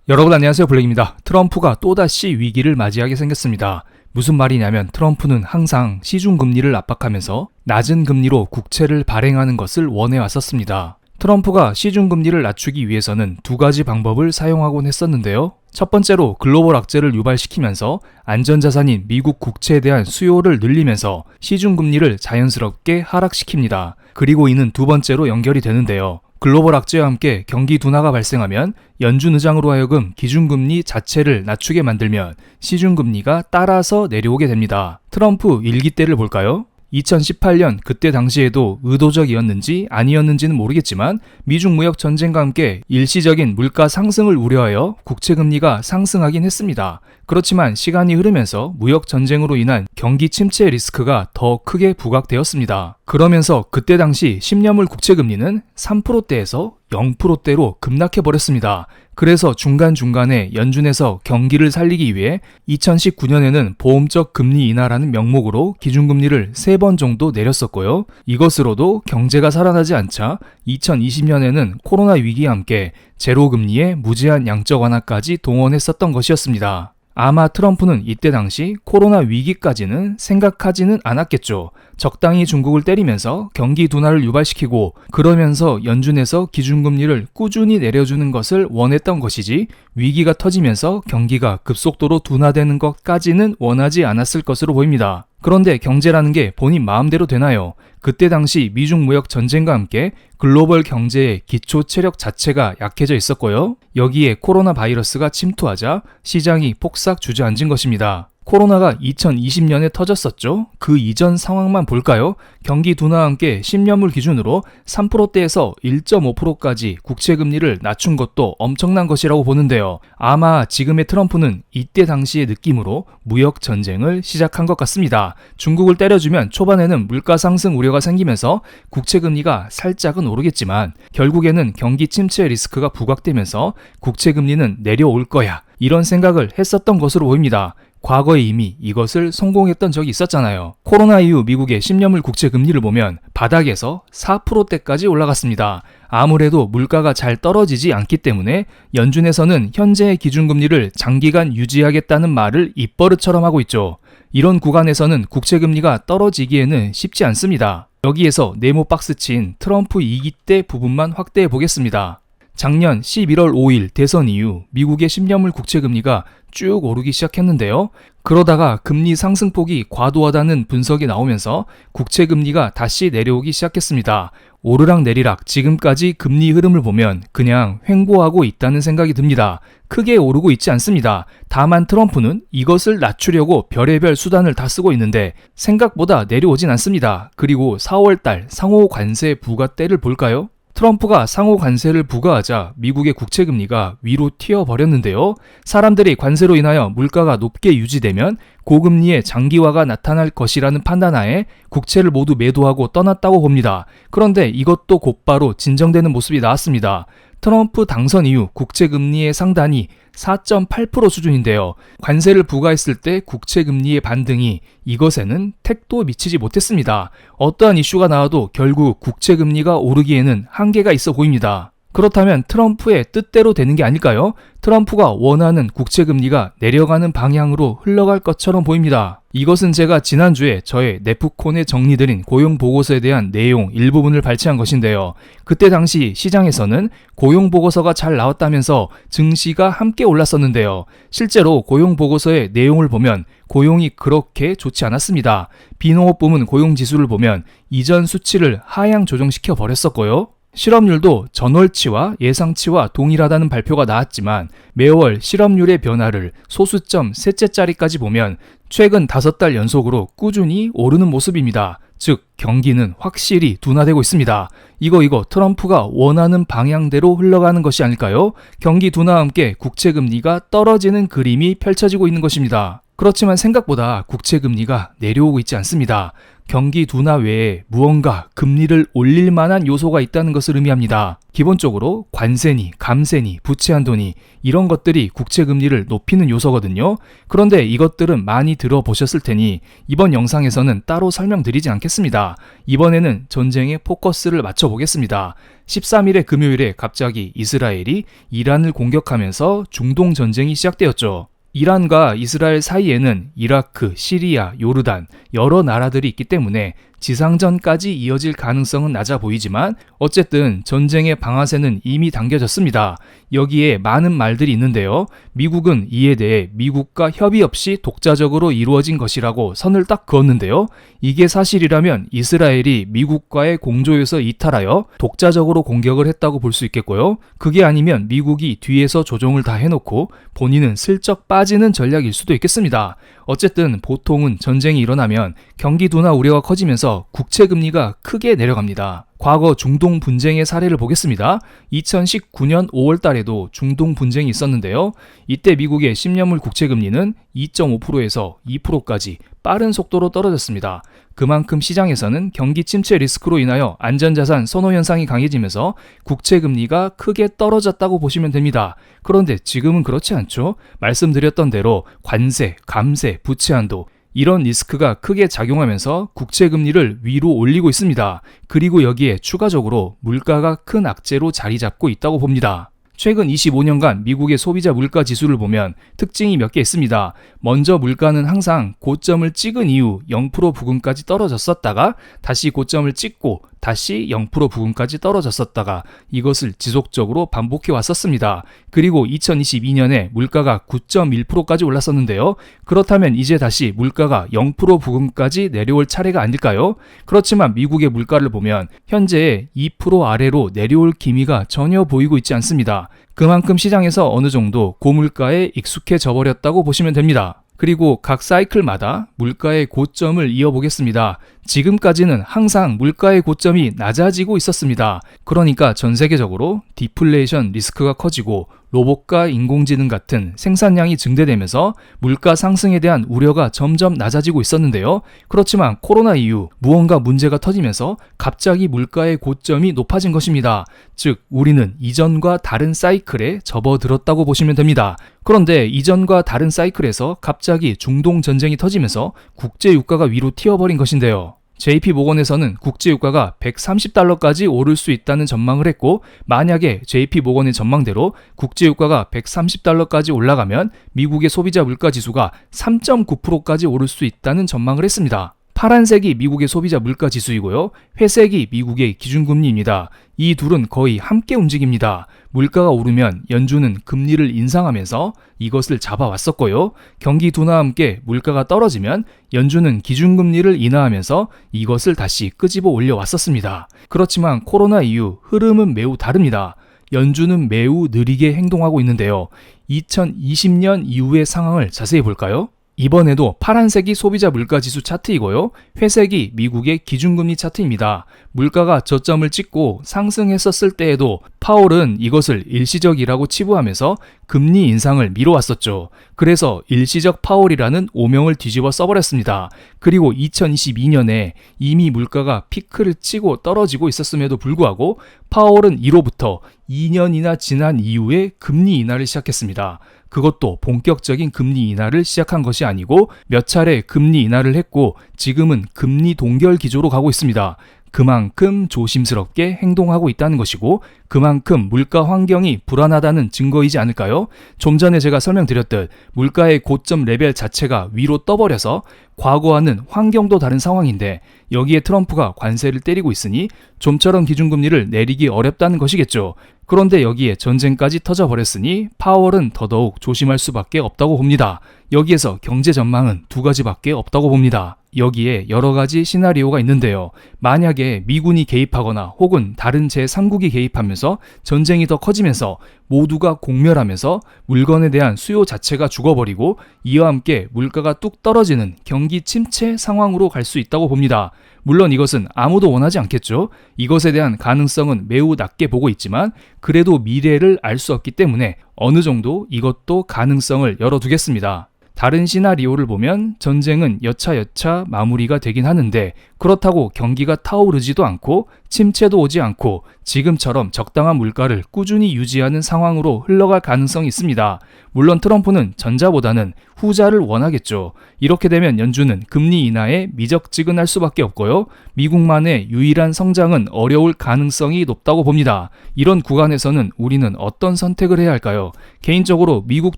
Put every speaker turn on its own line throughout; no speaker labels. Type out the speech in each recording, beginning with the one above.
여러분 안녕하세요, 블랙입니다. 트럼프가 또다시 위기를 맞이하게 생겼습니다. 무슨 말이냐면 트럼프는 항상 시중금리를 압박하면서 낮은 금리로 국채를 발행하는 것을 원해왔었습니다. 트럼프가 시중금리를 낮추기 위해서는 두 가지 방법을 사용하곤 했었는데요. 첫 번째로 글로벌 악재를 유발시키면서 안전자산인 미국 국채에 대한 수요를 늘리면서 시중금리를 자연스럽게 하락시킵니다. 그리고 이는 두 번째로 연결이 되는데요. 글로벌 악재와 함께 경기 둔화가 발생하면 연준 의장으로 하여금 기준금리 자체를 낮추게 만들면 시중금리가 따라서 내려오게 됩니다. 트럼프 일기 때를 볼까요? 2018년 그때 당시에도 의도적이었는지 아니었는지는 모르겠지만 미중 무역 전쟁과 함께 일시적인 물가 상승을 우려하여 국채금리가 상승하긴 했습니다. 그렇지만 시간이 흐르면서 무역 전쟁으로 인한 경기 침체 리스크가 더 크게 부각되었습니다. 그러면서 그때 당시 10년물 국채금리는 3%대에서 0%대로 급락해버렸습니다. 그래서 중간중간에 연준에서 경기를 살리기 위해 2019년에는 보험적 금리 인하라는 명목으로 기준금리를 3번 정도 내렸었고요. 이것으로도 경제가 살아나지 않자 2020년에는 코로나 위기와 함께 제로금리의 무제한 양적 완화까지 동원했었던 것이었습니다. 아마 트럼프는 이때 당시 코로나 위기까지는 생각하지는 않았겠죠. 적당히 중국을 때리면서 경기 둔화를 유발시키고 그러면서 연준에서 기준금리를 꾸준히 내려주는 것을 원했던 것이지 위기가 터지면서 경기가 급속도로 둔화되는 것까지는 원하지 않았을 것으로 보입니다. 그런데 경제라는 게 본인 마음대로 되나요? 그때 당시 미중 무역 전쟁과 함께 글로벌 경제의 기초 체력 자체가 약해져 있었고요. 여기에 코로나 바이러스가 침투하자 시장이 폭삭 주저앉은 것입니다. 코로나가 2020년에 터졌었죠. 그 이전 상황만 볼까요? 경기 둔화와 함께 10년물 기준으로 3%대에서 1.5%까지 국채금리를 낮춘 것도 엄청난 것이라고 보는데요. 아마 지금의 트럼프는 이때 당시의 느낌으로 무역 전쟁을 시작한 것 같습니다. 중국을 때려주면 초반에는 물가 상승 우려가 생기면서 국채금리가 살짝은 오르겠지만 결국에는 경기 침체 리스크가 부각되면서 국채금리는 내려올 거야. 이런 생각을 했었던 것으로 보입니다. 과거에 이미 이것을 성공했던 적이 있었잖아요. 코로나 이후 미국의 10년물 국채 금리를 보면 바닥에서 4%대까지 올라갔습니다. 아무래도 물가가 잘 떨어지지 않기 때문에 연준에서는 현재의 기준금리를 장기간 유지하겠다는 말을 입버릇처럼 하고 있죠. 이런 구간에서는 국채금리가 떨어지기에는 쉽지 않습니다. 여기에서 네모 박스 친 트럼프 2기 때 부분만 확대해 보겠습니다. 작년 11월 5일 대선 이후 미국의 10년물 국채금리가 쭉 오르기 시작했는데요. 그러다가 금리 상승폭이 과도하다는 분석이 나오면서 국채금리가 다시 내려오기 시작했습니다. 오르락 내리락 지금까지 금리 흐름을 보면 그냥 횡보하고 있다는 생각이 듭니다. 크게 오르고 있지 않습니다. 다만 트럼프는 이것을 낮추려고 별의별 수단을 다 쓰고 있는데 생각보다 내려오진 않습니다. 그리고 4월달 상호 관세 부과 때를 볼까요? 트럼프가 상호 관세를 부과하자 미국의 국채금리가 위로 튀어버렸는데요. 사람들이 관세로 인하여 물가가 높게 유지되면 고금리의 장기화가 나타날 것이라는 판단하에 국채를 모두 매도하고 떠났다고 봅니다. 그런데 이것도 곧바로 진정되는 모습이 나왔습니다. 트럼프 당선 이후 국채금리의 상단이 4.8% 수준인데요. 관세를 부과했을 때 국채금리의 반등이 이것에는 택도 미치지 못했습니다. 어떠한 이슈가 나와도 결국 국채금리가 오르기에는 한계가 있어 보입니다. 그렇다면 트럼프의 뜻대로 되는 게 아닐까요? 트럼프가 원하는 국채금리가 내려가는 방향으로 흘러갈 것처럼 보입니다. 이것은 제가 지난주에 저의 네프콘에 정리드린 고용보고서에 대한 내용 일부분을 발췌한 것인데요. 그때 당시 시장에서는 고용보고서가 잘 나왔다면서 증시가 함께 올랐었는데요. 실제로 고용보고서의 내용을 보면 고용이 그렇게 좋지 않았습니다. 비농업 부문 고용지수를 보면 이전 수치를 하향 조정시켜 버렸었고요. 실업률도 전월치와 예상치와 동일하다는 발표가 나왔지만 매월 실업률의 변화를 소수점 셋째 자리까지 보면 최근 5달 연속으로 꾸준히 오르는 모습입니다. 즉 경기는 확실히 둔화되고 있습니다. 이거 트럼프가 원하는 방향대로 흘러가는 것이 아닐까요? 경기 둔화와 함께 국채금리가 떨어지는 그림이 펼쳐지고 있는 것입니다. 그렇지만 생각보다 국채금리가 내려오고 있지 않습니다. 경기 둔화 외에 무언가 금리를 올릴 만한 요소가 있다는 것을 의미합니다. 기본적으로 관세니, 감세니, 부채 한도니 이런 것들이 국채 금리를 높이는 요소거든요. 그런데 이것들은 많이 들어보셨을 테니 이번 영상에서는 따로 설명드리지 않겠습니다. 이번에는 전쟁에 포커스를 맞춰보겠습니다. 13일의 금요일에 갑자기 이스라엘이 이란을 공격하면서 중동 전쟁이 시작되었죠. 이란과 이스라엘 사이에는 이라크, 시리아, 요르단 여러 나라들이 있기 때문에 지상전까지 이어질 가능성은 낮아 보이지만 어쨌든 전쟁의 방아쇠는 이미 당겨졌습니다. 여기에 많은 말들이 있는데요. 미국은 이에 대해 미국과 협의 없이 독자적으로 이루어진 것이라고 선을 딱 그었는데요. 이게 사실이라면 이스라엘이 미국과의 공조에서 이탈하여 독자적으로 공격을 했다고 볼 수 있겠고요. 그게 아니면 미국이 뒤에서 조종을 다 해놓고 본인은 슬쩍 빠지는 전략일 수도 있겠습니다. 어쨌든 보통은 전쟁이 일어나면 경기 둔화 우려가 커지면서 국채 금리가 크게 내려갑니다. 과거 중동 분쟁의 사례를 보겠습니다. 2019년 5월 달에도 중동 분쟁이 있었는데요. 이때 미국의 10년물 국채 금리는 2.5%에서 2%까지 빠른 속도로 떨어졌습니다. 그만큼 시장에서는 경기 침체 리스크로 인하여 안전자산 선호 현상이 강해지면서 국채 금리가 크게 떨어졌다고 보시면 됩니다. 그런데 지금은 그렇지 않죠? 말씀드렸던 대로 관세, 감세, 부채 한도 이런 리스크가 크게 작용하면서 국채 금리를 위로 올리고 있습니다. 그리고 여기에 추가적으로 물가가 큰 악재로 자리 잡고 있다고 봅니다. 최근 25년간 미국의 소비자 물가 지수를 보면 특징이 몇 개 있습니다. 먼저 물가는 항상 고점을 찍은 이후 0% 부근까지 떨어졌었다가 다시 고점을 찍고 다시 0% 부근까지 떨어졌었다가 이것을 지속적으로 반복해 왔었습니다. 그리고 2022년에 물가가 9.1%까지 올랐었는데요. 그렇다면 이제 다시 물가가 0% 부근까지 내려올 차례가 아닐까요? 그렇지만 미국의 물가를 보면 현재 2% 아래로 내려올 기미가 전혀 보이고 있지 않습니다. 그만큼 시장에서 어느 정도 고물가에 익숙해져 버렸다고 보시면 됩니다. 그리고 각 사이클마다 물가의 고점을 이어보겠습니다. 지금까지는 항상 물가의 고점이 낮아지고 있었습니다. 그러니까 전 세계적으로 디플레이션 리스크가 커지고 로봇과 인공지능 같은 생산량이 증대되면서 물가 상승에 대한 우려가 점점 낮아지고 있었는데요. 그렇지만 코로나 이후 무언가 문제가 터지면서 갑자기 물가의 고점이 높아진 것입니다. 즉 우리는 이전과 다른 사이클에 접어들었다고 보시면 됩니다. 그런데 이전과 다른 사이클에서 갑자기 중동 전쟁이 터지면서 국제 유가가 위로 튀어버린 것인데요. JP모건에서는 국제유가가 130달러까지 오를 수 있다는 전망을 했고 만약에 JP모건의 전망대로 국제유가가 130달러까지 올라가면 미국의 소비자 물가지수가 3.9%까지 오를 수 있다는 전망을 했습니다. 파란색이 미국의 소비자 물가 지수이고요. 회색이 미국의 기준금리입니다. 이 둘은 거의 함께 움직입니다. 물가가 오르면 연준은 금리를 인상하면서 이것을 잡아왔었고요. 경기 둔화와 함께 물가가 떨어지면 연준은 기준금리를 인하하면서 이것을 다시 끄집어 올려왔었습니다. 그렇지만 코로나 이후 흐름은 매우 다릅니다. 연준은 매우 느리게 행동하고 있는데요. 2020년 이후의 상황을 자세히 볼까요? 이번에도 파란색이 소비자 물가지수 차트이고요. 회색이 미국의 기준금리 차트입니다. 물가가 저점을 찍고 상승했었을 때에도 파월은 이것을 일시적이라고 치부하면서 금리 인상을 미뤄왔었죠. 그래서 일시적 파월이라는 오명을 뒤집어 써버렸습니다. 그리고 2022년에 이미 물가가 피크를 치고 떨어지고 있었음에도 불구하고 파월은 이로부터 2년이나 지난 이후에 금리 인하를 시작했습니다. 그것도 본격적인 금리 인하를 시작한 것이 아니고 몇 차례 금리 인하를 했고 지금은 금리 동결 기조로 가고 있습니다. 그만큼 조심스럽게 행동하고 있다는 것이고 그만큼 물가 환경이 불안하다는 증거이지 않을까요? 좀 전에 제가 설명드렸듯 물가의 고점 레벨 자체가 위로 떠버려서 과거와는 환경도 다른 상황인데 여기에 트럼프가 관세를 때리고 있으니 좀처럼 기준금리를 내리기 어렵다는 것이겠죠. 그런데 여기에 전쟁까지 터져버렸으니 파월은 더더욱 조심할 수밖에 없다고 봅니다. 여기에서 경제 전망은 두 가지밖에 없다고 봅니다. 여기에 여러 가지 시나리오가 있는데요. 만약에 미군이 개입하거나 혹은 다른 제3국이 개입하면서 전쟁이 더 커지면서 모두가 공멸하면서 물건에 대한 수요 자체가 죽어버리고 이와 함께 물가가 뚝 떨어지는 경기 침체 상황으로 갈 수 있다고 봅니다. 물론 이것은 아무도 원하지 않겠죠. 이것에 대한 가능성은 매우 낮게 보고 있지만 그래도 미래를 알 수 없기 때문에 어느 정도 이것도 가능성을 열어두겠습니다. 다른 시나리오를 보면 전쟁은 여차여차 마무리가 되긴 하는데 그렇다고 경기가 타오르지도 않고 침체도 오지 않고 지금처럼 적당한 물가를 꾸준히 유지하는 상황으로 흘러갈 가능성이 있습니다. 물론 트럼프는 전자보다는 후자를 원하겠죠. 이렇게 되면 연준은 금리 인하에 미적지근할 수밖에 없고요. 미국만의 유일한 성장은 어려울 가능성이 높다고 봅니다. 이런 구간에서는 우리는 어떤 선택을 해야 할까요? 개인적으로 미국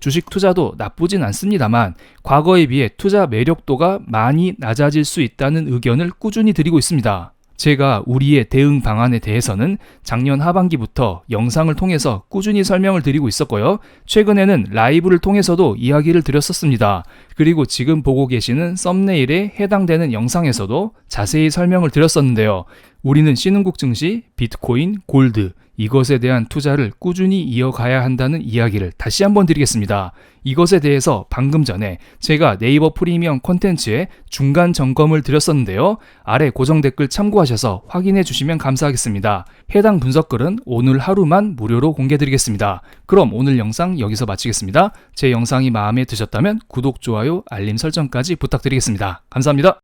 주식 투자도 나쁘진 않습니다만 과거에 비해 투자 매력도가 많이 낮아질 수 있다는 의견을 꾸준히 드리고 있습니다. 제가 우리의 대응 방안에 대해서는 작년 하반기부터 영상을 통해서 꾸준히 설명을 드리고 있었고요. 최근에는 라이브를 통해서도 이야기를 드렸었습니다. 그리고 지금 보고 계시는 썸네일에 해당되는 영상에서도 자세히 설명을 드렸었는데요. 우리는 신흥국 증시, 비트코인, 골드 이것에 대한 투자를 꾸준히 이어가야 한다는 이야기를 다시 한번 드리겠습니다. 이것에 대해서 방금 전에 제가 네이버 프리미엄 콘텐츠에 중간 점검을 드렸었는데요. 아래 고정 댓글 참고하셔서 확인해 주시면 감사하겠습니다. 해당 분석글은 오늘 하루만 무료로 공개드리겠습니다. 그럼 오늘 영상 여기서 마치겠습니다. 제 영상이 마음에 드셨다면 구독, 좋아요, 알림 설정까지 부탁드리겠습니다. 감사합니다.